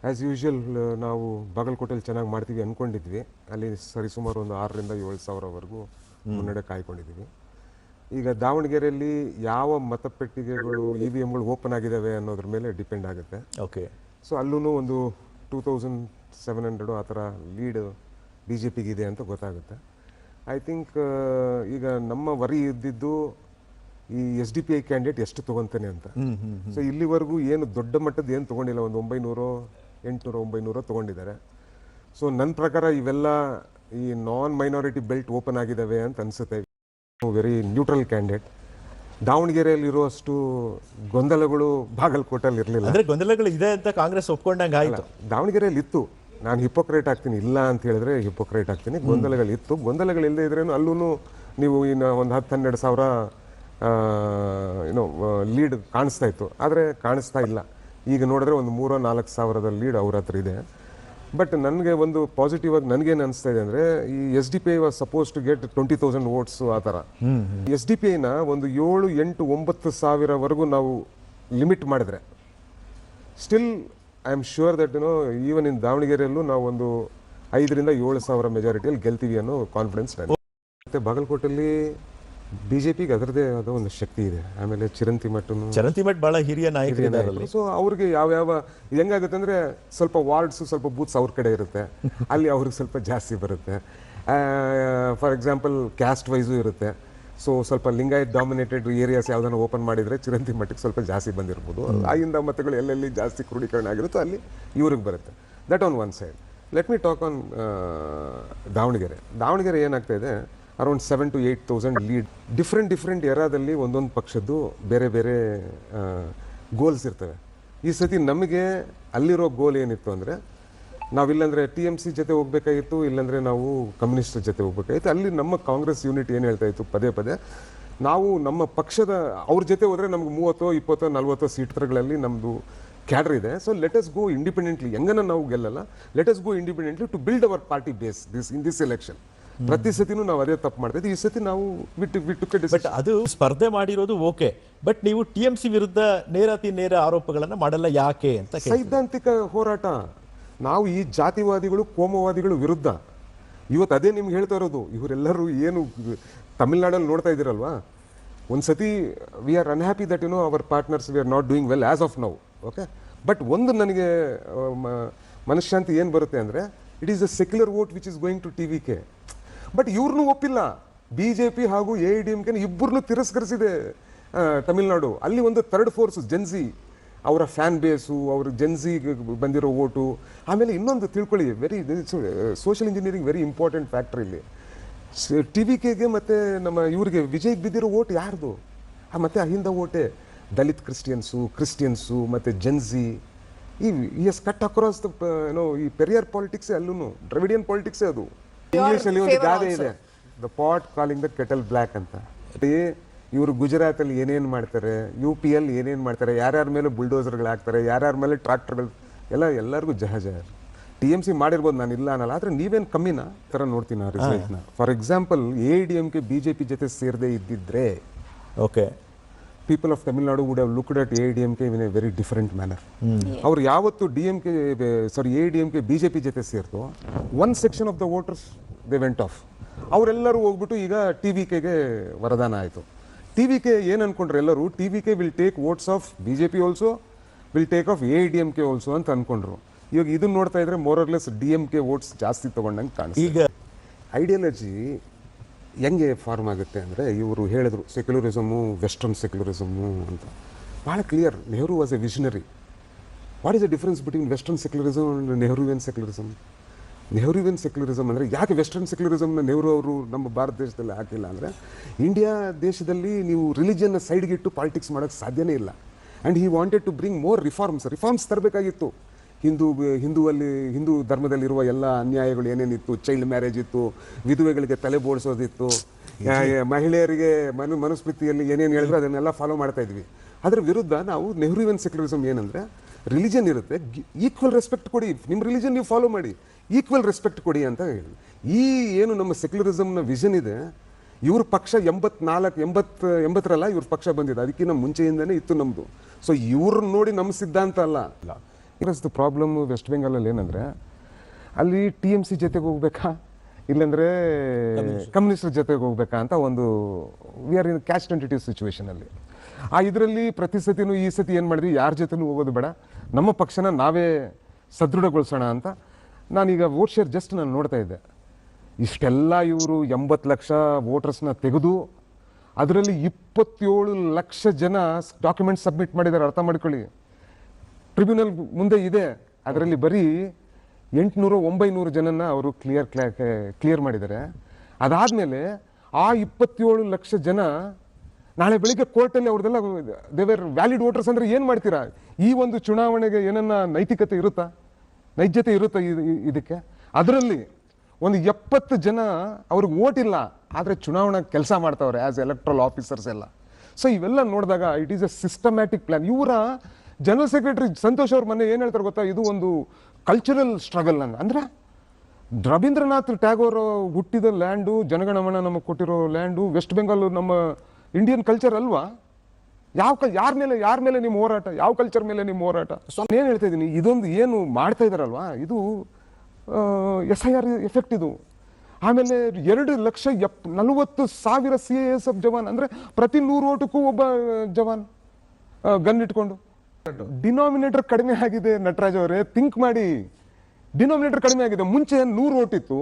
As usual ನಾವು ಬಾಗಲಕೋಟೆಯಲ್ಲಿ ಚೆನ್ನಾಗಿ ಮಾಡ್ತೀವಿ ಅಂದ್ಕೊಂಡಿದ್ವಿ. ಅಲ್ಲಿ ಸರಿಸುಮಾರು ಒಂದು 6,000-7,000ವರೆಗೂ ಮುನ್ನಡೆ ಕಾಯ್ಕೊಂಡಿದ್ದೀವಿ. ಈಗ ದಾವಣಗೆರೆಯಲ್ಲಿ ಯಾವ ಮತಪೆಟ್ಟಿಗೆಗಳು EVMಗಳು ಓಪನ್ ಆಗಿದ್ದಾವೆ ಅನ್ನೋದ್ರ ಮೇಲೆ ಡಿಪೆಂಡ್ ಆಗುತ್ತೆ. ಓಕೆ. ಸೊ ಅಲ್ಲೂ ಒಂದು 2,700 ಆ ಥರ ಲೀಡ್ BJPಗೆ ಇದೆ ಅಂತ ಗೊತ್ತಾಗುತ್ತೆ. ಐ ಥಿಂಕ್ ಈಗ ನಮ್ಮ ವರಿ ಇದ್ದಿದ್ದು ಈ SDPI ಕ್ಯಾಂಡಿಡೇಟ್ ಎಷ್ಟು ತೊಗೊತಾನೆ ಅಂತ. ಸೊ ಇಲ್ಲಿವರೆಗೂ ಏನು ದೊಡ್ಡ ಮಟ್ಟದ ಏನು ತೊಗೊಂಡಿಲ್ಲ, ಒಂದು 900, 800, 900 ತೊಗೊಂಡಿದ್ದಾರೆ. ಸೊ ನನ್ನ ಪ್ರಕಾರ ಇವೆಲ್ಲ ಈ ನಾನ್ ಮೈನಾರಿಟಿ ಬೆಲ್ಟ್ ಓಪನ್ ಆಗಿದ್ದಾವೆ ಅಂತ ಅನಿಸುತ್ತೆ. Very neutral candidate. ದಾವಣಗೆರೆಯಲ್ಲಿರುವಷ್ಟು ಗೊಂದಲಗಳು ಬಾಗಲಕೋಟೆಯಲ್ಲಿ ಇರಲಿಲ್ಲ. ಅಂದರೆ ಗೊಂದಲಗಳು ಇದೆ ಅಂತ ಕಾಂಗ್ರೆಸ್ ಒಪ್ಕೊಂಡಂಗೆ ಆಯಿತು. ದಾವಣಗೆರೆಯಲ್ಲಿ ಇತ್ತು. ನಾನು ಹಿಪೋಕ್ರೇಟ್ ಆಗ್ತೀನಿ, ಇಲ್ಲ ಅಂತ ಹೇಳಿದ್ರೆ ಹಿಪೋಕ್ರೇಟ್ ಆಗ್ತೀನಿ. ಗೊಂದಲಗಳಿತ್ತು. ಗೊಂದಲಗಳಿಲ್ಲದೆ ಇದ್ರೇನು ಅಲ್ಲೂ ನೀವು ಇನ್ನು ಒಂದು 10-12 ಸಾವಿರ ಲೀಡ್ ಕಾಣಿಸ್ತಾ ಇತ್ತು. ಆದರೆ ಕಾಣಿಸ್ತಾ ಇಲ್ಲ. ಈಗ ನೋಡಿದ್ರೆ ಒಂದು 3-4 ಸಾವಿರದ ಲೀಡ್ ಅವ್ರ ಹತ್ರ ಇದೆ. ಬಟ್ ನನಗೆ ಒಂದು ಪಾಸಿಟಿವ್ ಆಗಿ ನನಗೇನು ಅನಿಸ್ತಾ ಇದೆ ಅಂದರೆ, ಈ SDPI was supposed to get 20,000 votes ಆ ಥರ. SDPIನ ಒಂದು 7, 8, 9 ಸಾವಿರವರೆಗೂ ನಾವು ಲಿಮಿಟ್ ಮಾಡಿದ್ರೆ still I am sure that even in ದಾವಣಗೆರೆಯಲ್ಲೂ ನಾವು ಒಂದು 5,000-7,000 ಮೆಜಾರಿಟಿಯಲ್ಲಿ ಗೆಲ್ತೀವಿ ಅನ್ನೋ ಕಾನ್ಫಿಡೆನ್ಸ್ ನನಗೆ. ಮತ್ತು ಬಾಗಲಕೋಟೆಯಲ್ಲಿ BJPಗೆ ಅದರದೇ ಆದ ಒಂದು ಶಕ್ತಿ ಇದೆ. ಆಮೇಲೆ ಚಿರಂತಿ ಮಠ್ ಬಹಳ ಹಿರಿಯ ನಾಯಕರಿದ್ದಾರೆ. ಸೊ ಅವ್ರಿಗೆ ಯಾವ ಹೆಂಗಾಗುತ್ತೆ ಅಂದರೆ, ಸ್ವಲ್ಪ ವಾರ್ಡ್ಸು ಸ್ವಲ್ಪ ಬೂತ್ಸ್ ಅವ್ರ ಕಡೆ ಇರುತ್ತೆ, ಅಲ್ಲಿ ಅವ್ರಿಗೆ ಸ್ವಲ್ಪ ಜಾಸ್ತಿ ಬರುತ್ತೆ. ಫಾರ್ ಎಕ್ಸಾಂಪಲ್ ಕ್ಯಾಸ್ಟ್ ವೈಸು ಇರುತ್ತೆ. ಸೊ ಸ್ವಲ್ಪ ಲಿಂಗಾಯತ್ ಡಾಮಿನೇಟೆಡ್ ಏರಿಯಾಸ್ ಯಾವ್ದಾನ ಓಪನ್ ಮಾಡಿದರೆ ಚಿರಂತಿ ಮಠಕ್ಕೆ ಸ್ವಲ್ಪ ಜಾಸ್ತಿ ಬಂದಿರ್ಬೋದು. ಆಗಿಂದ ಮತಗಳು ಎಲ್ಲೆಲ್ಲಿ ಜಾಸ್ತಿ ಕ್ರೋಢೀಕರಣ ಆಗಿರುತ್ತೋ ಅಲ್ಲಿ ಇವ್ರಿಗೆ ಬರುತ್ತೆ. That on one side. Let me talk on Davanagere ಏನಾಗ್ತಾ ಇದೆ, ಅರೌಂಡ್ 7,000-8,000 ಲೀಡ್. ಡಿಫ್ರೆಂಟ್ ಎರಾದಲ್ಲಿ ಒಂದೊಂದು ಪಕ್ಷದ್ದು ಬೇರೆ ಬೇರೆ ಗೋಲ್ಸ್ ಇರ್ತವೆ. ಈ ಸತಿ ನಮಗೆ ಅಲ್ಲಿರೋ ಗೋಲ್ ಏನಿತ್ತು ಅಂದರೆ, ನಾವಿಲ್ಲಾಂದರೆ TMC ಜೊತೆ ಹೋಗ್ಬೇಕಾಗಿತ್ತು, ಇಲ್ಲಾಂದರೆ ನಾವು ಕಮ್ಯುನಿಸ್ಟ್ ಜೊತೆ ಹೋಗ್ಬೇಕಾಗಿತ್ತು. ಅಲ್ಲಿ ನಮ್ಮ ಕಾಂಗ್ರೆಸ್ ಯೂನಿಟ್ ಏನು ಹೇಳ್ತಾ ಇತ್ತು ಪದೇ ನಾವು ನಮ್ಮ ಪಕ್ಷದ ಅವ್ರ ಜೊತೆ ಹೋದರೆ ನಮ್ಗೆ 30, 20, 40 ಸೀಟ್ಗಳಲ್ಲಿ ನಮ್ಮದು ಕ್ಯಾಡರ್ ಇದೆ. So let us go independently. ಹೆಂಗನ ನಾವು ಗೆಲ್ಲಲ್ಲ, let us go independently to build our party base in this election. ಪ್ರತಿ ಸತಿನೂ ನಾವು ಅದೇ ತಪ್ಪು ಮಾಡ್ತಾ ಈ ಸತಿ ನಾವು ಬಟ್ ಅದು ಸ್ಪರ್ಧೆ ಮಾಡಿರೋದು ಓಕೆ. ಬಟ್ ನೀವು TMC ವಿರುದ್ಧ ನೇರ ಆರೋಪಗಳನ್ನ ಮಾಡಲ್ಲ ಯಾಕೆ ಅಂತ. ಸೈದ್ಧಾಂತಿಕ ಹೋರಾಟ. ನಾವು ಈ ಜಾತಿವಾದಿಗಳು ಕೋಮುವಾದಿಗಳು ವಿರುದ್ಧ ಇವತ್ತು ಅದೇ ನಿಮ್ಗೆ ಹೇಳ್ತಾ ಇರೋದು. ಇವರೆಲ್ಲರೂ ಏನು ತಮಿಳ್ನಾಡಲ್ಲಿ ನೋಡ್ತಾ ಇದ್ದೀರಲ್ವಾ, ಒಂದ್ಸತಿ we are unhappy that our partners we are not doing well as of now. Okay, but ಒಂದು ನನಗೆ ಮನಃಶಾಂತಿ ಏನು ಬರುತ್ತೆ ಅಂದರೆ, it is a secular vote which is going to TVK. But ಇವ್ರನ್ನೂ ಒಪ್ಪಿಲ್ಲ. BJP ಹಾಗೂ AIDMK ಇಬ್ಬರನ್ನೂ ತಿರಸ್ಕರಿಸಿದೆ ತಮಿಳ್ನಾಡು. ಅಲ್ಲಿ ಒಂದು ಥರ್ಡ್ ಫೋರ್ಸ್ ಜೆನ್ಸಿ, ಅವರ ಫ್ಯಾನ್ ಬೇಸು, ಅವ್ರ ಜೆನ್ಸಿಗೆ ಬಂದಿರೋ ಓಟು. ಆಮೇಲೆ ಇನ್ನೊಂದು ತಿಳ್ಕೊಳ್ಳಿ, very social engineering very important factor ಇಲ್ಲಿ. TVKಗೆ ಮತ್ತು ನಮ್ಮ ಇವ್ರಿಗೆ ವಿಜಯ್ಗೆ ಬಿದ್ದಿರೋ ಓಟ್ ಯಾರ್ದು? ಮತ್ತು ಅಹಿಂದ ಓಟೆ ದಲಿತ್ ಕ್ರಿಸ್ಟಿಯನ್ಸು ಮತ್ತು ಜೆನ್ಸಿ. ಈ ಎಸ್ ಕಟ್ ಅಕ್ರಾಸ್ ಈ ಪೆರಿಯರ್ ಪಾಲಿಟಿಕ್ಸೇ, ಅಲ್ಲೂ ದ್ರವಿಡಿಯನ್ ಪಾಲಿಟಿಕ್ಸೇ ಅದು. ಇಂಗ್ಲೀಷಲ್ಲಿ ಒಂದು ಗಾದೆ ಇದೆ, the pot calling the kettle black ಅಂತ. ಇವರು ಗುಜರಾತಲ್ಲಿ ಏನೇನು ಮಾಡ್ತಾರೆ, UPಯಲ್ಲಿ ಏನೇನು ಮಾಡ್ತಾರೆ, ಯಾರ್ಯಾರ ಮೇಲೆ ಬುಲ್ಡೋಸರ್ಗಳು ಹಾಕ್ತಾರೆ, ಯಾರ್ಯಾರ ಮೇಲೆ ಟ್ರಾಕ್ಟರ್ಗಳು, ಎಲ್ಲರಿಗೂ ಜಹಜ. TMC ಮಾಡಿರ್ಬೋದು, ನಾನು ಇಲ್ಲ ಅನ್ನಲ್ಲ. ಆದರೆ ನೀವೇನು ಕಮ್ಮಿನಾ ಥರ ನೋಡ್ತೀನಿ ಆ ರಿಸಲ್ಟ್ನ. ಫಾರ್ ಎಕ್ಸಾಂಪಲ್ AIDMK BJP ಜೊತೆ ಸೇರದೇ ಇದ್ದಿದ್ರೆ, okay, people of Tamil Nadu would have looked at AIDMK in a very different manner. ಅವ್ರು ಯಾವತ್ತು AIDMK BJP ಜೊತೆ ಸೇರ್ತು, one section of the voters they went off. ಅವರೆಲ್ಲರೂ ಹೋಗ್ಬಿಟ್ಟು ಈಗ TVKಗೆ ವರದಾನ ಆಯಿತು. TVK ಏನು ಅನ್ಕೊಂಡ್ರೆ ಎಲ್ಲರೂ, TVK will take votes of BJP also, will take off AIDMK also ಅಂತ ಅಂದ್ಕೊಂಡ್ರು. ಇವಾಗ ಇದನ್ನ ನೋಡ್ತಾ ಇದ್ರೆ ಮೋರರ್ಲೆಸ್ DMK ವೋಟ್ಸ್ ಜಾಸ್ತಿ ತೊಗೊಂಡಂಗೆ ಕಾಣಿಸ್ತು. ಈಗ ಐಡಿಯಾಲಜಿ ಹೆಂಗೆ ಫಾರ್ಮ್ ಆಗುತ್ತೆ ಅಂದರೆ, ಇವರು ಹೇಳಿದ್ರು ಸೆಕ್ಯುಲರಿಸಮು, ವೆಸ್ಟರ್ನ್ ಸೆಕ್ಯುಲರಿಸಮು ಅಂತ. ಭಾಳ clear. Nehru was a visionary. What is the difference between western secularism and Nehruvian secularism? Nehruvian secularism ಅಂದರೆ, ಯಾಕೆ ವೆಸ್ಟರ್ನ್ ಸೆಕ್ಯುಲರಿಸಮ್ನ ನೆಹರು ಅವರು ನಮ್ಮ ಭಾರತ ದೇಶದಲ್ಲಿ ಹಾಕಿಲ್ಲ ಅಂದರೆ, ಇಂಡಿಯಾ ದೇಶದಲ್ಲಿ ನೀವು ರಿಲಿಜಿಯನ್ನ ಸೈಡ್ಗಿಟ್ಟು ಪಾಲಿಟಿಕ್ಸ್ ಮಾಡೋಕ್ಕೆ ಸಾಧ್ಯನೇ ಇಲ್ಲ. And he wanted to bring more reforms ತರಬೇಕಾಗಿತ್ತು. ಹಿಂದೂ ಧರ್ಮದಲ್ಲಿರುವ ಎಲ್ಲ ಅನ್ಯಾಯಗಳು ಏನೇನಿತ್ತು, ಚೈಲ್ಡ್ ಮ್ಯಾರೇಜ್ ಇತ್ತು, ವಿಧವೆಗಳಿಗೆ ತಲೆ ಬೋಡಿಸೋದಿತ್ತು, ಮಹಿಳೆಯರಿಗೆ ಮನುಸ್ಮೃತಿಯಲ್ಲಿ ಏನೇನು ಹೇಳಿದ್ರು ಅದನ್ನೆಲ್ಲ ಫಾಲೋ ಮಾಡ್ತಾ ಇದ್ವಿ. ಅದರ ವಿರುದ್ಧ ನಾವು ನೆಹರುವಿಯನ್ ಸೆಕ್ಯುಲರಿಸಮ್ ಏನಂದರೆ, ರಿಲಿಜನ್ ಇರುತ್ತೆ, ಈಕ್ವಲ್ ರೆಸ್ಪೆಕ್ಟ್ ಕೊಡಿ, ನಿಮ್ಮ ರಿಲಿಜನ್ ನೀವು ಫಾಲೋ ಮಾಡಿ, ಈಕ್ವಲ್ ರೆಸ್ಪೆಕ್ಟ್ ಕೊಡಿ ಅಂತ ಹೇಳಿ. ಈ ಏನು ನಮ್ಮ ಸೆಕ್ಯುಲರಿಸಮ್ನ ವಿಷನ್ ಇದೆ, ಇವ್ರ ಪಕ್ಷ 80ರಲ್ಲ ಇವ್ರ ಪಕ್ಷ ಬಂದಿದೆ, ಅದಕ್ಕಿಂತ ಮುಂಚೆಯಿಂದನೇ ಇತ್ತು ನಮ್ಮದು. ಸೊ ಇವ್ರನ್ನ ನೋಡಿ ನಮ್ಮ ಸಿದ್ಧಾಂತ ಅಲ್ಲ. ಇರಸ್ದು ಪ್ರಾಬ್ಲಮ್ ವೆಸ್ಟ್ ಬೆಂಗಾಲಲ್ಲಿ ಏನಂದರೆ ಅಲ್ಲಿ TMC ಜೊತೆಗೆ ಹೋಗ್ಬೇಕಾ ಇಲ್ಲಾಂದರೆ ಕಮ್ಯುನಿಸ್ಟರ್ ಜೊತೆಗೆ ಹೋಗ್ಬೇಕಾ ಅಂತ ಒಂದು ವಿ ಆರ್ ಇನ್ ಕ್ಯಾಚ್ 22 ಸಿಚುವೇಶನಲ್ಲಿ. ಆ ಇದರಲ್ಲಿ ಪ್ರತಿ ಸತಿನೂ ಈ ಸತಿ ಏನು ಮಾಡಿದ್ವಿ, ಯಾರ ಜೊತೆನೂ ಹೋಗೋದು ಬೇಡ, ನಮ್ಮ ಪಕ್ಷನ ನಾವೇ ಸದೃಢಗೊಳಿಸೋಣ ಅಂತ. ನಾನೀಗ ವೋಟ್ ಶೇರ್ ಜಸ್ಟ್ ನಾನು ನೋಡ್ತಾ ಇದ್ದೆ, ಇಷ್ಟೆಲ್ಲ ಇವರು 80 ಲಕ್ಷ ವೋಟರ್ಸ್ನ ತೆಗೆದು ಅದರಲ್ಲಿ 27 ಲಕ್ಷ ಜನ ಡಾಕ್ಯುಮೆಂಟ್ ಸಬ್ಮಿಟ್ ಮಾಡಿದ್ದಾರೆ. ಅರ್ಥ ಮಾಡ್ಕೊಳ್ಳಿ, ಟ್ರಿಬ್ಯುನಲ್ ಮುಂದೆ ಇದೆ, ಅದರಲ್ಲಿ ಬರೀ 800-900 ಜನನ ಅವರು ಕ್ಲಿಯರ್ ಮಾಡಿದ್ದಾರೆ. ಅದಾದಮೇಲೆ ಆ 27 ಲಕ್ಷ ಜನ ನಾಳೆ ಬೆಳಿಗ್ಗೆ ಕೋರ್ಟಲ್ಲಿ ಅವ್ರದ್ದೆಲ್ಲ ದೇವರ್ ವ್ಯಾಲಿಡ್ ವೋಟರ್ಸ್ ಅಂದರೆ ಏನು ಮಾಡ್ತೀರಾ? ಈ ಒಂದು ಚುನಾವಣೆಗೆ ಏನನ್ನ ನೈತಿಕತೆ ಇರುತ್ತಾ, ನೈಜತೆ ಇರುತ್ತಾ ಇದಕ್ಕೆ? ಅದರಲ್ಲಿ ಒಂದು 70 ಜನ ಅವ್ರಿಗೆ ವೋಟ್ ಇಲ್ಲ, ಆದರೆ ಚುನಾವಣಾ ಕೆಲಸ ಮಾಡ್ತಾವ್ರೆ ಆ್ಯಸ್ ಎಲೆಕ್ಟ್ರಲ್ ಆಫೀಸರ್ಸ್ ಎಲ್ಲ. ಸೊ ಇವೆಲ್ಲ ನೋಡಿದಾಗ it is A systematic plan. ಇವರ ಜನರಲ್ ಸೆಕ್ರೆಟರಿ ಸಂತೋಷ್ ಅವ್ರ ಮೊನ್ನೆ ಏನು ಹೇಳ್ತಾರೆ ಗೊತ್ತಾ, ಇದು ಒಂದು ಕಲ್ಚರಲ್ ಸ್ಟ್ರಗಲ್ ಅಂದರೆ ರವೀಂದ್ರನಾಥ್ ಟ್ಯಾಗೋರ್ ಹುಟ್ಟಿದ ಲ್ಯಾಂಡು, ಜನಗಣಮನ ನಮಗೆ ಕೊಟ್ಟಿರೋ ಲ್ಯಾಂಡು, ವೆಸ್ಟ್ ಬೆಂಗಾಲ್ ನಮ್ಮ ಇಂಡಿಯನ್ ಕಲ್ಚರ್ ಅಲ್ವಾ? ಯಾರ ಮೇಲೆ ನಿಮ್ಮ ಹೋರಾಟ, ಯಾವ ಕಲ್ಚರ್ ಮೇಲೆ ನಿಮ್ಮ ಹೋರಾಟ? ಏನು ಹೇಳ್ತಾ ಇದ್ದೀನಿ, ಇದೊಂದು ಏನು ಮಾಡ್ತಾ ಇದ್ದಾರಲ್ವಾ, ಇದು SIR ಎಫೆಕ್ಟ್ ಇದು. ಆಮೇಲೆ 2,40,000 CASF ಜವಾನ್ ಅಂದರೆ ಪ್ರತಿ 100 ಓಟಕ್ಕೂ ಒಬ್ಬ ಜವಾನ್ ಗನ್ ಇಟ್ಕೊಂಡು. ಡಿನಾಮಿನೇಟರ್ ಕಡಿಮೆ ಆಗಿದೆ ನಟರಾಜ್ ಅವರೇ, ಥಿಂಕ್ ಮಾಡಿ. ಡಿನಾಮಿನೇಟರ್ ಕಡಿಮೆ ಆಗಿದೆ. ಮುಂಚೆ 100 ಓಟ್ ಇತ್ತು,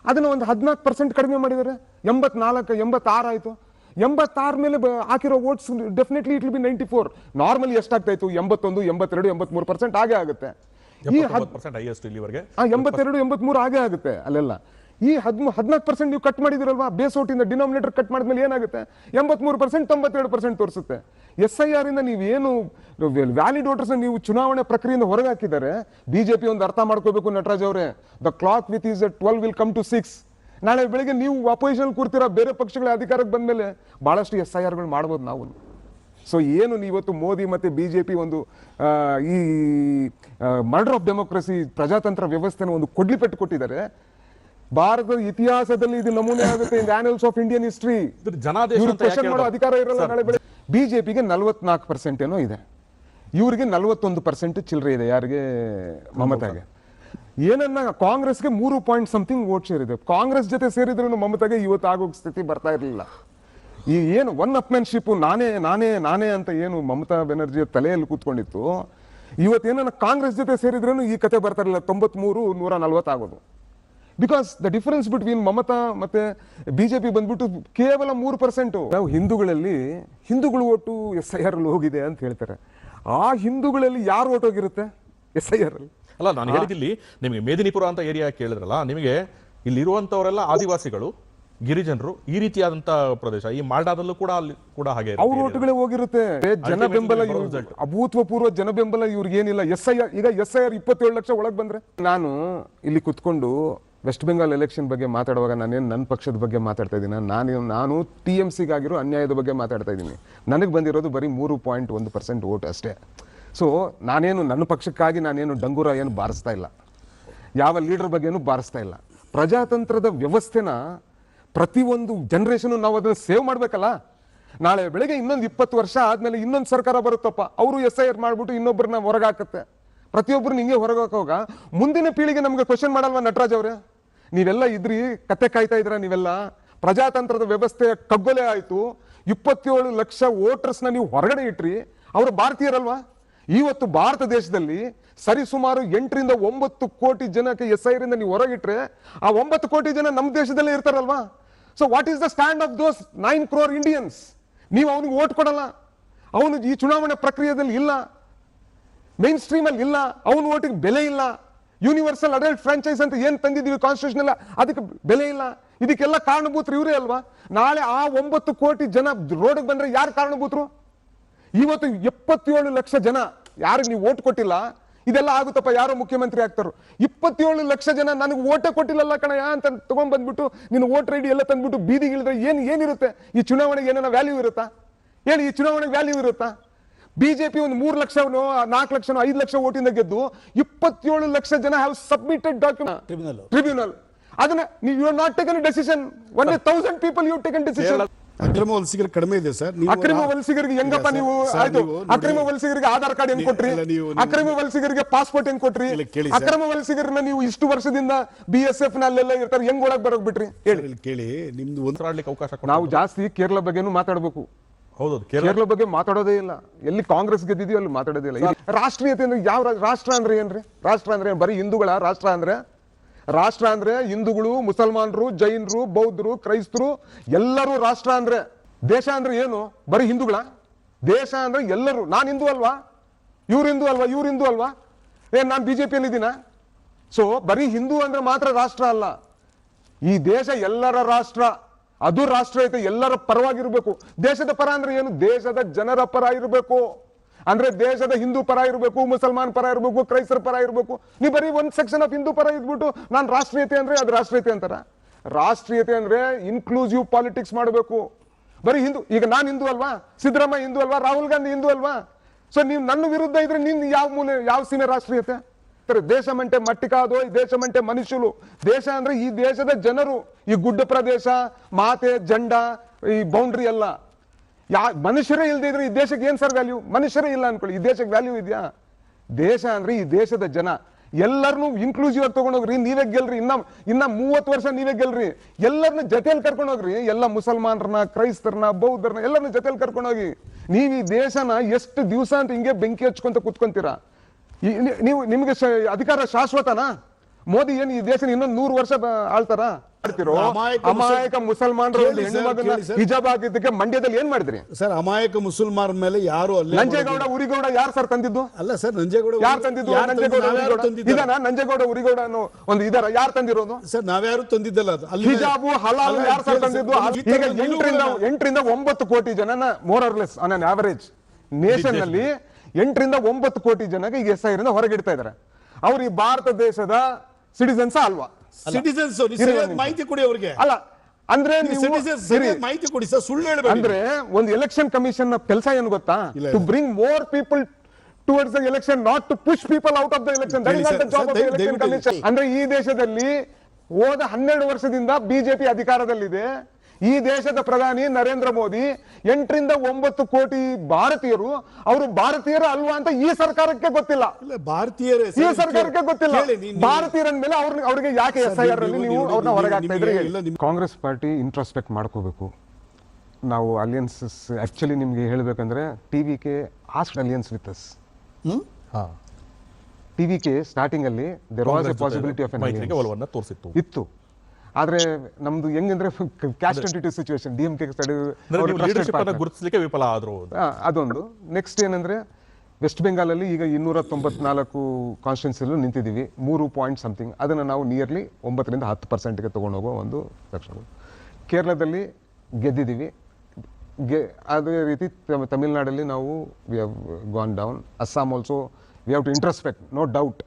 ಅದನ್ನು ಒಂದು 14% ಕಡಿಮೆ ಮಾಡಿದ್ದಾರೆ. 86 ಆಯಿತು. 86 ಮೇಲೆ ಹಾಕಿರೋ votes definitely it will be 94. Normally ಎಷ್ಟಾಗ್ತಾ ಇತ್ತು? 81, 82, 83% ಆಗೇ ಆಗುತ್ತೆ. ಈ 82, 83 ಆಗೇ ಆಗುತ್ತೆ ಅಲ್ಲೆಲ್ಲ. ಈ 14% ನೀವು ಕಟ್ ಮಾಡಿದಿರಲ್ವಾ ಬೇಸ್ ಓಟಿಂದ, ಡಿನಾಮಿನೇಟರ್ ಕಟ್ ಮಾಡಿದ್ಮೇಲೆ ಏನಾಗುತ್ತೆ? 83%, 92% ತೋರಿಸುತ್ತೆ. SIR ಇಂದ ನೀವೇನು ವ್ಯಾಲಿಡ್ ವೋಟರ್ಸ್ ನೀವು ಚುನಾವಣೆ ಪ್ರಕ್ರಿಯೆಯಿಂದ ಹೊರಗೆ ಹಾಕಿದ್ದಾರೆ. BJP ಒಂದು ಅರ್ಥ ಮಾಡ್ಕೋಬೇಕು ನಟರಾಜ್ ಅವರೇ, the clock with is 12 will come to 6. ನಾಳೆ ಬೆಳಿಗ್ಗೆ ನೀವು ಅಪೋಸಿಷನ್ ಕೂರ್ತೀರಾ, ಬೇರೆ ಪಕ್ಷಗಳ ಅಧಿಕಾರಕ್ಕೆ ಬಂದಮೇಲೆ ಭಾಳಷ್ಟು SIRಗಳು ಮಾಡ್ಬೋದು ನಾವು. ಸೊ ಏನು ಇವತ್ತು ಮೋದಿ ಮತ್ತು BJP ಒಂದು ಈ ಮರ್ಡರ್ ಆಫ್ ಡೆಮೋಕ್ರಸಿ, ಪ್ರಜಾತಂತ್ರ ವ್ಯವಸ್ಥೆನ ಒಂದು ಕೊಡ್ಲಿಪೆಟ್ಟು ಕೊಟ್ಟಿದ್ದಾರೆ. ಭಾರತದ ಇತಿಹಾಸದಲ್ಲಿ ಇದು ನಮೂನೆ ಆಗುತ್ತೆ ಇನ್ ಆನ್ಯಲ್ಸ್ ಆಫ್ ಇಂಡಿಯನ್ ಹಿಸ್ಟ್ರಿ. ಕ್ವೆಶ್ಚನ್ ಮಾಡೋ ಅಧಿಕಾರ ಇರಲ್ಲ ನಾಳೆ ಬೆಳೆ. BJPಗೆ 44% ಏನೋ ಇದೆ, ಇವರಿಗೆ 41% ಚಿಲ್ಲರೆ ಇದೆ. ಯಾರಿಗೆ? ಮಮತಾಗೆ. ಏನನ್ನ ಕಾಂಗ್ರೆಸ್ಗೆ 3 ವೋಟ್ ಶೇರ್ ಇದೆ. ಕಾಂಗ್ರೆಸ್ ಜೊತೆ ಸೇರಿದ್ರು ಮಮತಾಗೆ ಇವತ್ತು ಆಗೋಗ್ ಸ್ಥಿತಿ ಬರ್ತಾ ಇರಲಿಲ್ಲ. ಈ ಏನು ಒನ್ ಅಪ್ಮೆನ್ಶಿಪ್, ನಾನೇ ಅಂತ ಏನು ಮಮತಾ ಬೆನರ್ಜಿಯ ತಲೆಯಲ್ಲಿ ಕೂತ್ಕೊಂಡಿತ್ತು, ಇವತ್ತೇನ ಕಾಂಗ್ರೆಸ್ ಜೊತೆ ಸೇರಿದ್ರೂ ಈ ಕತೆ ಬರ್ತಾ ಇರಲಿಲ್ಲ. 93, 140 ಆಗೋದು. Because the difference between Mamata ಮತ್ತೆ BJP ಬಂದ್ಬಿಟ್ಟು ಕೇವಲ 3%. ನಾವು ಹಿಂದೂಗಳು ಓಟು SIR ಅಲ್ಲಿ ಹೋಗಿದೆ ಅಂತ ಹೇಳ್ತಾರೆ. ಆ ಹಿಂದೂಗಳಲ್ಲಿ ಯಾರು ಓಟ್ ಹೋಗಿರುತ್ತೆ SIR ಅಲ್ಲಿ? ಅಲ್ಲ, ನಾನು ಹೇಳಿದಿಲ್ಲಿ ನಿಮಗೆ ಮೇದಿನಿಪುರ ಅಂತ ಏರಿಯಾ ಕೇಳಿದ್ರಲ್ಲ, ನಿಮಗೆ ಇಲ್ಲಿರುವಂತವರೆಲ್ಲ ಆದಿವಾಸಿಗಳು, ಗಿರಿಜನರು, ಈ ರೀತಿಯಾದಂತ ಪ್ರದೇಶ. ಈ ಮಾಲ್ಡಾದಲ್ಲೂ ಕೂಡ ಹಾಗೆ ಅವ್ರ ಓಟುಗಳೇ ಹೋಗಿರುತ್ತೆ. ಜನ ಬೆಂಬಲ, ಅಭೂತಪೂರ್ವ ಜನ ಬೆಂಬಲ ಇವ್ರಿಗೇನಿಲ್ಲ. ಈಗ SIR 27 ಲಕ್ಷ ಒಳಗೆ ಬಂದ್ರೆ, ನಾನು ಇಲ್ಲಿ ಕುತ್ಕೊಂಡು ವೆಸ್ಟ್ ಬೆಂಗಾಲ್ ಎಲೆಕ್ಷನ್ ಬಗ್ಗೆ ಮಾತಾಡುವಾಗ ನಾನೇನು ನನ್ನ ಪಕ್ಷದ ಬಗ್ಗೆ ಮಾತಾಡ್ತಾ ಇದ್ದೀನಿ? ನಾನು TMCಗಾಗಿರೋ ಅನ್ಯಾಯದ ಬಗ್ಗೆ ಮಾತಾಡ್ತಾ ಇದ್ದೀನಿ. ನನಗೆ ಬಂದಿರೋದು ಬರೀ 3.1% ವೋಟ್ ಅಷ್ಟೇ. ಸೊ ನಾನೇನು ನನ್ನ ಪಕ್ಷಕ್ಕಾಗಿ ನಾನೇನು ಡಂಗೂರ ಏನು ಬಾರಿಸ್ತಾ ಇಲ್ಲ, ಯಾವ ಲೀಡರ್ ಬಗ್ಗೆನೂ ಬಾರಿಸ್ತಾ ಇಲ್ಲ. ಪ್ರಜಾತಂತ್ರದ ವ್ಯವಸ್ಥೆನ ಪ್ರತಿಯೊಂದು ಜನ್ರೇಷನ್ ನಾವು ಅದನ್ನು ಸೇವ್ ಮಾಡಬೇಕಲ್ಲ. ನಾಳೆ ಬೆಳಗ್ಗೆ ಇನ್ನೊಂದು 20 ವರ್ಷ ಆದಮೇಲೆ ಇನ್ನೊಂದು ಸರ್ಕಾರ ಬರುತ್ತಪ್ಪ, ಅವರು SIR ಮಾಡಿಬಿಟ್ಟು ಇನ್ನೊಬ್ಬರನ್ನ ಹೊರಗೆ ಹಾಕುತ್ತೆ. ಪ್ರತಿಯೊಬ್ಬರು ಹಿಂಗೆ ಹೊರಗೆ ಹಾಕೋವಾಗ ಮುಂದಿನ ಪೀಳಿಗೆ ನಮಗೆ ಕ್ವಶನ್ ಮಾಡಲ್ವಾ ನಟರಾಜ್ ಅವರೇ? ನೀವೆಲ್ಲ ಇದ್ರಿ, ಕತೆ ಕಾಯ್ತಾ ಇದ್ರ ನೀವೆಲ್ಲ. ಪ್ರಜಾತಂತ್ರದ ವ್ಯವಸ್ಥೆ ಕಗ್ಗೊಲೆ ಆಯಿತು. 27 ಲಕ್ಷ ವೋಟರ್ಸ್ನ ನೀವು ಹೊರಗಡೆ ಇಟ್ರಿ, ಅವರು ಭಾರತೀಯರಲ್ವಾ? ಇವತ್ತು ಭಾರತ ದೇಶದಲ್ಲಿ ಸರಿಸುಮಾರು 8ರಿಂದ 9 ಕೋಟಿ ಜನಕ್ಕೆ SIR ಇಂದ ನೀವು ಹೊರಗಿಟ್ರೆ, ಆ 9 ಕೋಟಿ ಜನ ನಮ್ಮ ದೇಶದಲ್ಲೇ ಇರ್ತಾರಲ್ವಾ? So what is the stand of those 9 crore Indians? ನೀವು ಅವನಿಗೆ ವೋಟ್ ಕೊಡಲ್ಲ, ಅವನು ಈ ಚುನಾವಣೆ ಪ್ರಕ್ರಿಯೆಯಲ್ಲಿ ಇಲ್ಲ, ಮೇನ್ ಸ್ಟ್ರೀಮ್ ಅಲ್ಲಿ ಇಲ್ಲ, ಅವನ ಓಟಿಗೆ ಬೆಲೆ ಇಲ್ಲ. ಯೂನಿವರ್ಸಲ್ ಅಡಲ್ಟ್ ಫ್ರಾಂಚೈಸ್ ಅಂತ ಏನು ತಂದಿದ್ದೀವಿ ಕಾನ್ಸ್ಟಿಟ್ಯೂಷನ್, ಅದಕ್ಕೆ ಬೆಲೆ ಇಲ್ಲ. ಇದಕ್ಕೆಲ್ಲ ಕಾರಣಭೂತರು ಇವರೇ ಅಲ್ವಾ? ನಾಳೆ ಆ 9 ಕೋಟಿ ಜನ ರೋಡ್ಗೆ ಬಂದ್ರೆ ಯಾರು ಕಾರಣಭೂತರು? ಇವತ್ತು 77 ಲಕ್ಷ ಜನ ಯಾರಿಗೆ ನೀವು ಓಟ್ ಕೊಟ್ಟಿಲ್ಲ, ಇದೆಲ್ಲ ಆಗುತ್ತಪ್ಪ, ಯಾರೋ ಮುಖ್ಯಮಂತ್ರಿ ಆಗ್ತಾರೋ. 27 ಲಕ್ಷ ಜನ ನನಗೆ ಓಟೇ ಕೊಟ್ಟಿಲ್ಲಲ್ಲ ಕಣಯ್ಯ ಅಂತ ತಗೊಂಡ್ ಬಂದ್ಬಿಟ್ಟು ನಿನ್ನ ವೋಟರ್ ID ಎಲ್ಲ ತಂದ್ಬಿಟ್ಟು ಬೀದಿಗಿಳಿದ್ರೆ ಏನಿರುತ್ತೆ? ಈ ಚುನಾವಣೆಗೆ ಏನಾರ ವ್ಯಾಲ್ಯೂ ಇರುತ್ತಾ ಹೇಳಿ? ಈ ಚುನಾವಣೆಗೆ ವ್ಯಾಲ್ಯೂ ಇರುತ್ತಾ? BJP ಒಂದು 3 ಲಕ್ಷನೋ 4 ಲಕ್ಷನೋ 5 ಲಕ್ಷ ಓಟಿಂದ ಗೆದ್ದು 27 ಲಕ್ಷ ಜನ ಹ್ಯಾವ್ ಸಬ್ಮಿಟೆಡ್ ಡಾಕ್ಯುಮೆಂಟ್ ಟ್ರಿಬ್ಯುನಲ್. ಅದನ್ನ you are not taken decision. only 1000 people you have taken decision. ಅಕ್ರಮ ವಲಸಿಗರು ಕಡಿಮೆ ಇದೆ ಸರ್. ಅಕ್ರಮ ವಲಸಿಗರಿಗೆ ಹೆಂಗಪ್ಪ ನೀವು ಆಯ್ತು, ಅಕ್ರಮ ವಲಸಿಗರಿಗೆ ಆಧಾರ್ ಕಾರ್ಡ್ ಹೆಂಗ್ ಕೊಟ್ರಿ, ಅಕ್ರಮ ವಲಸಿಗರಿಗೆ ಪಾಸ್ಪೋರ್ಟ್ ಹೆಂಗ್ ಕೊಟ್ರಿ, ಅಕ್ರಮ ವಲಸಿಗರನ್ನ ನೀವು ಇಷ್ಟು ವರ್ಷದಿಂದ BSF ನಲ್ಲೆಲ್ಲ ಇರ್ತಾರೆ ಹೆಂಗ್ ಒಳಗ್ ಬರೋಕ್ ಬಿಟ್ರಿ ಹೇಳಿ. ಕೇಳಿ, ನಿಮ್ದು ಒಂದು ಮಾತಾಡ್ಲಿಕ್ಕೆ ಅವಕಾಶ ನಾವು ಜಾಸ್ತಿ ಕೇರಳ ಬಗ್ಗೆನೂ ಮಾತಾಡ್ಬೇಕು. ಹೌದು, ಕೇರಳ ಬಗ್ಗೆ ಮಾತಾಡೋದೇ ಇಲ್ಲ. ಎಲ್ಲಿ ಕಾಂಗ್ರೆಸ್ ಗೆದ್ದಿದೆಯೋ ಅಲ್ಲಿ ಮಾತಾಡೋದೇ ಇಲ್ಲ. ರಾಷ್ಟ್ರೀಯತೆ ಅಂದ್ರೆ ಯಾವ ರಾಷ್ಟ್ರ ಅಂದ್ರೆ ಏನ್ರಿ? ರಾಷ್ಟ್ರ ಅಂದ್ರೆ ಬರೀ ಹಿಂದೂಗಳ ರಾಷ್ಟ್ರ ಅಂದ್ರೆ? ರಾಷ್ಟ್ರ ಅಂದ್ರೆ ಹಿಂದೂಗಳು, ಮುಸಲ್ಮಾನರು, ಜೈನರು, ಬೌದ್ಧರು, ಕ್ರೈಸ್ತರು ಎಲ್ಲರೂ ರಾಷ್ಟ್ರ ಅಂದ್ರೆ. ದೇಶ ಅಂದ್ರೆ ಏನು? ಬರೀ ಹಿಂದೂಗಳ ದೇಶ ಅಂದ್ರೆ ಎಲ್ಲರೂ. ನಾನು ಹಿಂದೂ ಅಲ್ವಾ, ಇವ್ರು ಹಿಂದೂ ಅಲ್ವಾ, ಇವ್ರು ಹಿಂದೂ ಅಲ್ವಾ, ನಾನು BJPಯಲ್ಲಿ ಇದ್ದೀನ? ಸೊ ಬರೀ ಹಿಂದೂ ಅಂದ್ರೆ ಮಾತ್ರ ರಾಷ್ಟ್ರ ಅಲ್ಲ, ಈ ದೇಶ ಎಲ್ಲರ ರಾಷ್ಟ್ರ. ಅದು ರಾಷ್ಟ್ರೀಯತೆ ಎಲ್ಲರ ಪರವಾಗಿರ್ಬೇಕು. ದೇಶದ ಪರ ಅಂದ್ರೆ ಏನು? ದೇಶದ ಜನರ ಪರ ಇರಬೇಕು. ಅಂದ್ರೆ ದೇಶದ ಹಿಂದೂ ಪರ ಇರಬೇಕು, ಮುಸಲ್ಮಾನ್ ಪರ ಇರಬೇಕು, ಕ್ರೈಸ್ತರ ಪರ ಇರಬೇಕು. ನೀವು ಬರೀ ಒಂದ್ ಸೆಕ್ಷನ್ ಆಫ್ ಹಿಂದೂ ಪರ ಇದ್ಬಿಟ್ಟು ನಾನು ರಾಷ್ಟ್ರೀಯತೆ ಅಂದ್ರೆ ಅದು ರಾಷ್ಟ್ರೀಯತೆ ಅಂತಾರ? ರಾಷ್ಟ್ರೀಯತೆ ಅಂದ್ರೆ ಇನ್ಕ್ಲೂಸಿವ್ ಪಾಲಿಟಿಕ್ಸ್ ಮಾಡಬೇಕು. ಬರೀ ಹಿಂದೂ, ಈಗ ನಾನು ಹಿಂದೂ ಅಲ್ವಾ, ಸಿದ್ದರಾಮಯ್ಯ ಹಿಂದೂ ಅಲ್ವಾ, ರಾಹುಲ್ ಗಾಂಧಿ ಹಿಂದೂ ಅಲ್ವಾ? ಸೊ ನೀವು ನನ್ನ ವಿರುದ್ಧ ಇದ್ರೆ ನಿನ್ ಯಾವ ಸೀಮೆ ರಾಷ್ಟ್ರೀಯತೆ? ದೇಶమంటే మట్టి కాదు, ఈ దేశమంటే మనుషులు. దేశ ಅಂದ್ರೆ ಈ ದೇಶದ ಜನರು. ಈ ಗುಡ್ಡ ಪ್ರದೇಶ, ಮಾತೆ, ಜಂಡ, ಈ ಬೌಂಡ್ರಿ ಎಲ್ಲ ಮನುಷ್ಯರೇ ಇಲ್ಲದೆ ಇದ್ರೆ ಈ ದೇಶಕ್ಕೆ ಏನ್ ಸರ್ ವ್ಯಾಲ್ಯೂ? ಮನುಷ್ಯರೇ ಇಲ್ಲ ಅನ್ಕೊಳ್ಳಿ, ಈ ದೇಶಕ್ಕೆ ವ್ಯಾಲ್ಯೂ ಇದೆಯಾ? ದೇಶ ಅಂದ್ರೆ ಈ ದೇಶದ ಜನ. ಎಲ್ಲರನ್ನೂ ಇನ್ಕ್ಲೂಸಿವ್ ಆಗಿ ತಗೊಂಡೋಗ್ರಿ. ನೀವೇ ಗೆಲ್ರಿ, ಇನ್ನ 30 ವರ್ಷ ನೀವೇ ಗೆಲ್ರಿ. ಎಲ್ಲರನ್ನ ಜೊತೆಯಲ್ಲಿ ಕರ್ಕೊಂಡೋಗ್ರಿ. ಎಲ್ಲ ಮುಸಲ್ಮಾನರನ್ನ, ಕ್ರೈಸ್ತರನ್ನ, ಬೌದ್ಧರನ್ನ ಎಲ್ಲರನ್ನ ಜೊತೆಯಲ್ಲಿ ಕರ್ಕೊಂಡೋಗಿ. ನೀವು ಈ ದೇಶನ ಎಷ್ಟು ದಿವಸ ಅಂತ ಹಿಂಗೆ ಬೆಂಕಿ ಹಚ್ಕೊಂತ ಕುತ್ಕೊಂತೀರಾ? ನಿಮಗೆ ಅಧಿಕಾರ ಶಾಶ್ವತನಾ? ಮೋದಿ ಏನು ಈ ದೇಶ ಇನ್ನೊಂದು 100 ವರ್ಷ ಆಳ್ತಾರ? ಅಮಾಯಕ ಮುಸಲ್ಮಾನರು ಹೆಣ್ಣು ಮಗನ ಹಿಜಾಬ್ ಆಗಿದ್ದಕ್ಕೆ ಮಂಡ್ಯದಲ್ಲಿ ಏನ್ ಮಾಡಿದ್ರಿ ಸರ್? ಅಮಾಯಕ ಮುಸಲ್ಮಾನರ ಮೇಲೆ ಯಾರು ಅಲ್ಲ. ನಂಜೇಗೌಡ, ಉರಿಗೌಡ ಯಾರು ಸರ್ ತಂದಿದ್ದು? ಅಲ್ಲ ಸರ್, ನಂಜೇಗೌಡ ಯಾರು ತಂದಿದ್ದು? ನಂಜೇಗೌಡ, ಉರಿಗೌಡ ಅನ್ನೋ ಒಂದು ಇದರ ಯಾರು ತಂದಿರೋದು ಸರ್? ನಾವ್ಯಾರು ತಂದಿದ್ದಲ್ಲ. ಹಿಜಾಬು ಹಲಾಲ್ ಯಾರು ಸರ್ ತಂದಿದ್ದು? ಈಗ 8 ರಿಂದ 9 ಕೋಟಿ ಜನನ ಮೋರರ್ಲೆಸ್ ಆನ್ ಅನ್ ಆವರೇಜ್ ನೇಷನ್ ನಲ್ಲಿ 8 ರಿಂದ 9 ಕೋಟಿ ಜನಕ್ಕೆ ಈಗ SIR ಹೊರಗಿಡ್ತಾ ಇದಾರೆ. ಅವ್ರು ಈ ಭಾರತ ದೇಶದ ಸಿಟಿಸನ್ಸ್ ಅಲ್ವಾ? ಸಿಟಿಸನ್ಸ್ ಮಾಹಿತಿ ಕೊಡಿ ಅವ್ರಿಗೆ. ಅಲ್ಲ ಅಂದ್ರೆ ಮಾಹಿತಿ ಕೊಡಿ ಸರ್, ಸುಳ್ಳು ಹೇಳ್ಬೇಡಿ. ಅಂದ್ರೆ ಒಂದು ಎಲೆಕ್ಷನ್ ಕಮಿಷನ್ ಕೆಲಸ ಏನು ಗೊತ್ತಾ? To bring more people towards the election, not to push people out of the election. That is not the job of the election commission. ಅಂದ್ರೆ ಈ ದೇಶದಲ್ಲಿ ಹೋದ 12 ವರ್ಷದಿಂದ BJP ಅಧಿಕಾರದಲ್ಲಿದೆ. ಈ ದೇಶದ ಪ್ರಧಾನಿ ನರೇಂದ್ರ ಮೋದಿ 8 ರಿಂದ 9 ಕೋಟಿ ಭಾರತೀಯರು, ಅವರು ಭಾರತೀಯರು ಅಲ್ವಾ ಅಂತ ಈ ಸರ್ಕಾರಕ್ಕೆ ಗೊತ್ತಿಲ್ಲ. ಭಾರತೀಯರೇ ಈ ಸರ್ಕಾರಕ್ಕೆ ಗೊತ್ತಿಲ್ಲ. ಭಾರತೀಯರ ಮೇಲೆ ಅವ್ರಿಗೆ ಯಾಕೆ SIR ಅಲ್ಲಿ ನೀವು ಅವ್ರನ್ನ ಹೊರಗೆ ಹಾಕ್ತಾ ಇದ್ರಿ? ಕಾಂಗ್ರೆಸ್ ಪಾರ್ಟಿ ಇಂಟ್ರೋಸ್ಪೆಕ್ಟ್ ಮಾಡ್ಕೋಬೇಕು. ನಾವು ಅಲಿಯನ್ಸಸ್ ಆಕ್ಚುಲಿ ನಿಮ್ಗೆ ಹೇಳ್ಬೇಕಂದ್ರೆ TVK asked alliance with us. TVK starting ಅಲ್ಲಿ there was a possibility of ತೋರಿಸಿತ್ತು ಇತ್ತು. ಆದ್ರೆ ನಮ್ದು ಹೆಂಗಂದ್ರೆ ಕ್ಯಾಸ್ಟ್ ಟೆಂಟೇಟಿವ್ ಸಿಚುವೇಶನ್, DMK ಗುರುತಿಸಲಿಕ್ಕೆ ವಿಫಲ ಆದ್ರು. ಅದೊಂದು. ನೆಕ್ಸ್ಟ್ ಏನಂದ್ರೆ ವೆಸ್ಟ್ ಬೆಂಗಾಲ್ ಅಲ್ಲಿ ಈಗ 294 ಕಾನ್ಸ್ಟಿಟ್ಯೂನ್ಸಿಲೂ ನಿಂತಿದ್ದೀವಿ, 3 ಪಾಯಿಂಟ್ ಸಮಥಿಂಗ್. ಅದನ್ನು ನಾವು ನಿಯರ್ಲಿ 9 ರಿಂದ 10% ತಗೊಂಡೋಗೋ ಒಂದು ಲಕ್ಷಣ. ಕೇರಳದಲ್ಲಿ ಗೆದ್ದಿದ್ದೀವಿ. ಅದೇ ರೀತಿ ತಮಿಳ್ನಾಡಲ್ಲಿ ನಾವು we have gone down. Assam also we have to introspect, no doubt.